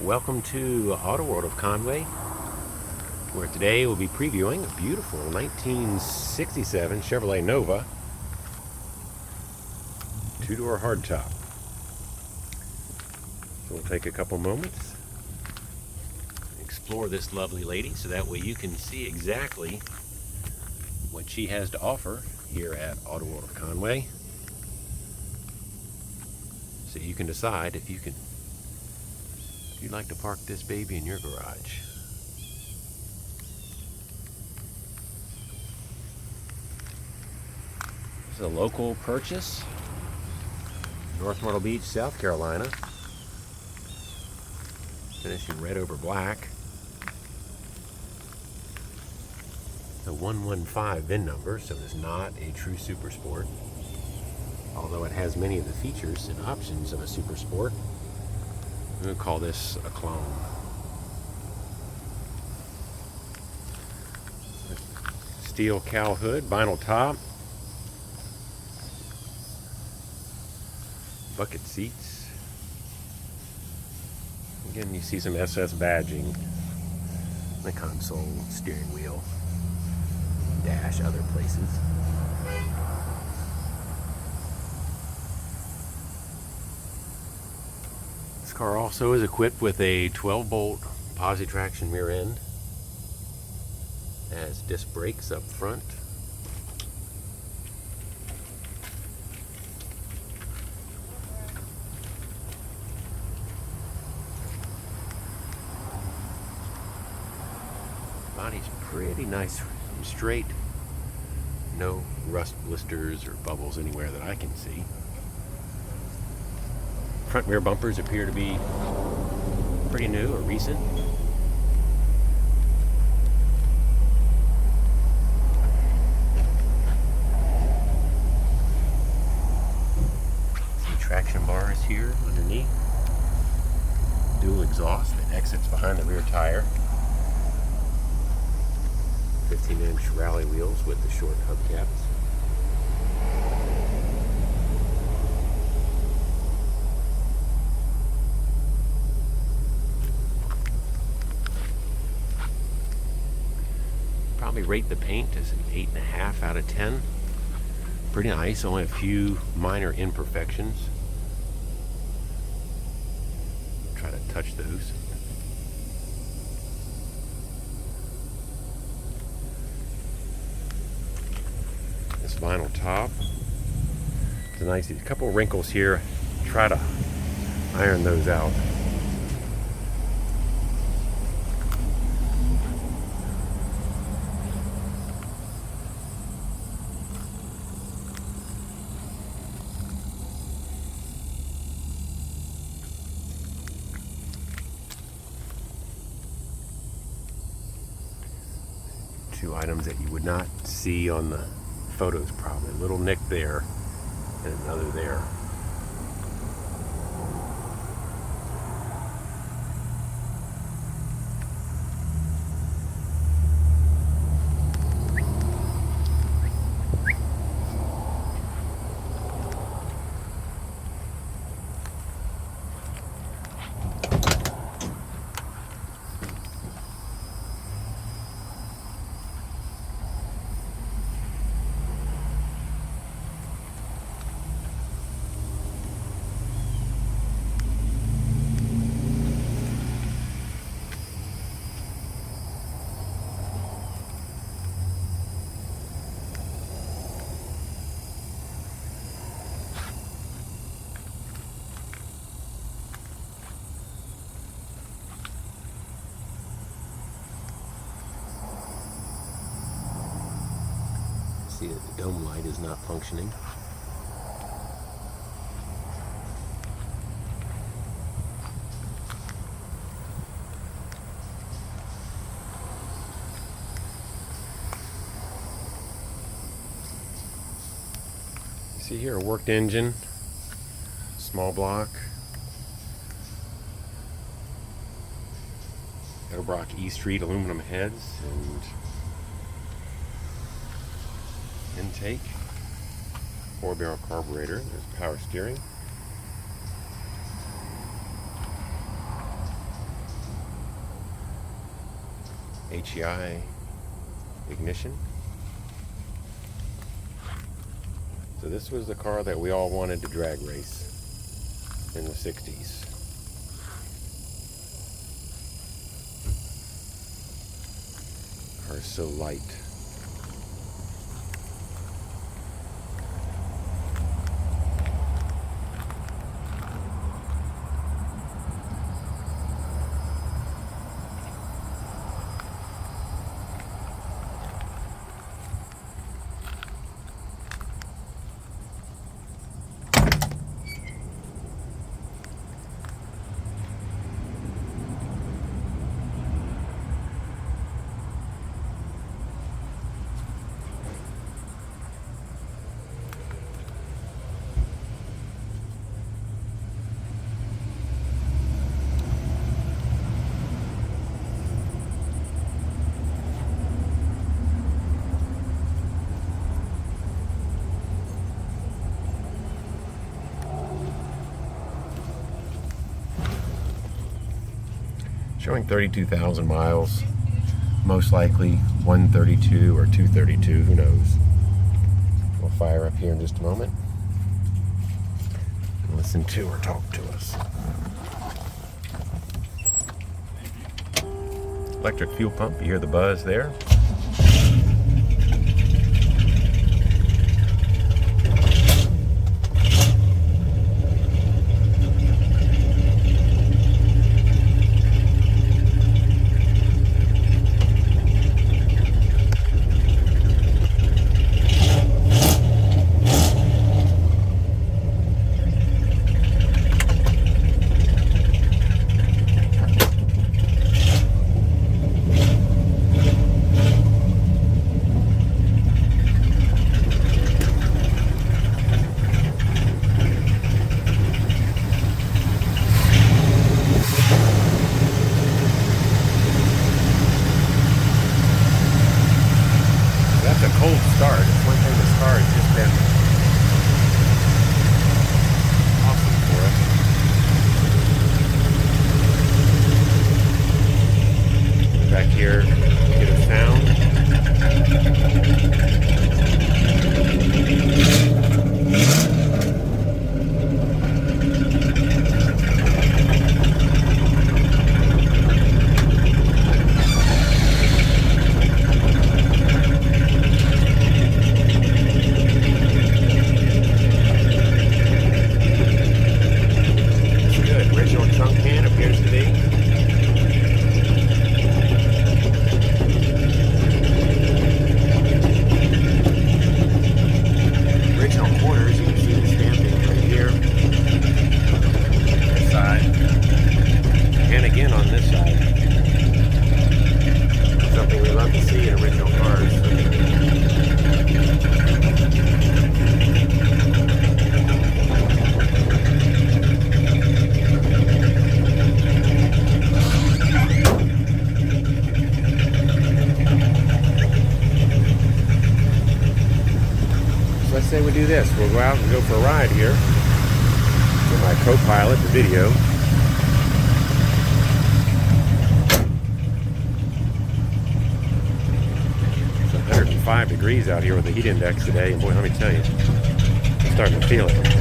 Welcome to AutoWorld of Conway, where today we'll be previewing a beautiful 1967 Chevrolet Nova two-door hardtop. So we'll take a couple moments, explore this lovely lady, so that way you can see exactly what she has to offer here at AutoWorld of Conway. So you can decide if you'd like to park this baby in your garage. This is a local purchase, North Myrtle Beach, South Carolina. Finishing red over black. The 115 VIN number, so it's not a true super sport, although it has many of the features and options of a super sport. I'm going to call this a clone. Steel cowl hood, vinyl top, bucket seats. Again, you see some SS badging, the console, steering wheel, dash, other places. This car also is equipped with a 12-bolt posi-traction rear end. Has disc brakes up front. Body's pretty nice and straight. No rust blisters or bubbles anywhere that I can see. Front rear bumpers appear to be pretty new or recent. Some traction bars here underneath. Dual exhaust that exits behind the rear tire. 15-inch rally wheels with the short hubcaps. Probably rate the paint as an 8.5 out of 10. Pretty nice, only a few minor imperfections. Try to touch those. This vinyl top. It's a nice, a couple of wrinkles here. Try to iron those out. Two items that you would not see on the photos, probably. A little nick there and another there. See that the dome light is not functioning. See here, a worked engine, small block, Edelbrock E Street aluminum heads and intake, 4-barrel carburetor. There's power steering. HEI ignition. So this was the car that we all wanted to drag race in the 60s. Car is so light. Showing 32,000 miles, most likely 132 or 232, who knows. We'll fire up here in just a moment and listen to her talk to us. Electric fuel pump, you hear the buzz there. Cold start. It's one thing this car has just been awesome for us. Back here, get a sound. Let's say we do this. We'll go out and go for a ride here with my co-pilot, the video. It's 105 degrees out here with the heat index today, and boy, let me tell you, I'm starting to feel it.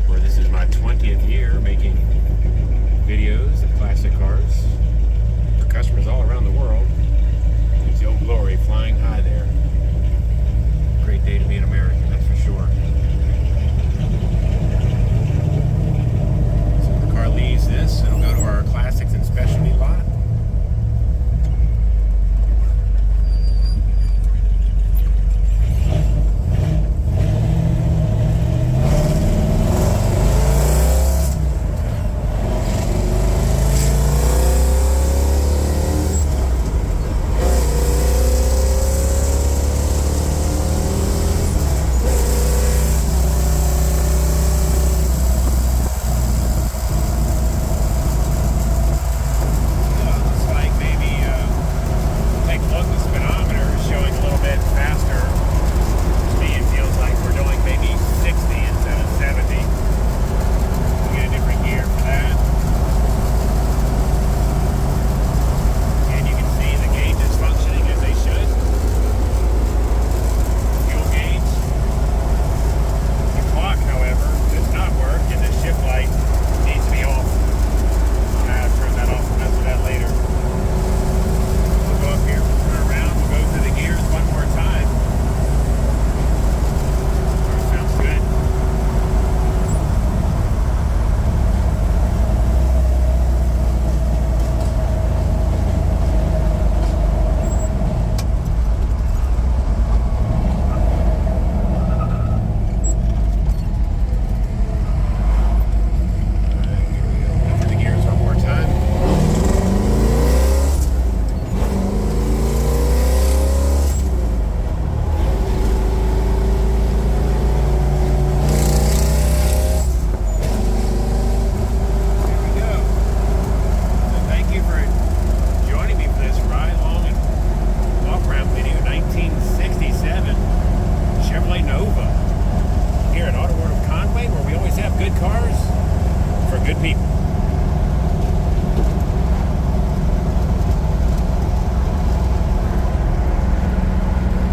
Where this is my 20th year making videos of classic cars for customers all around the world. good people.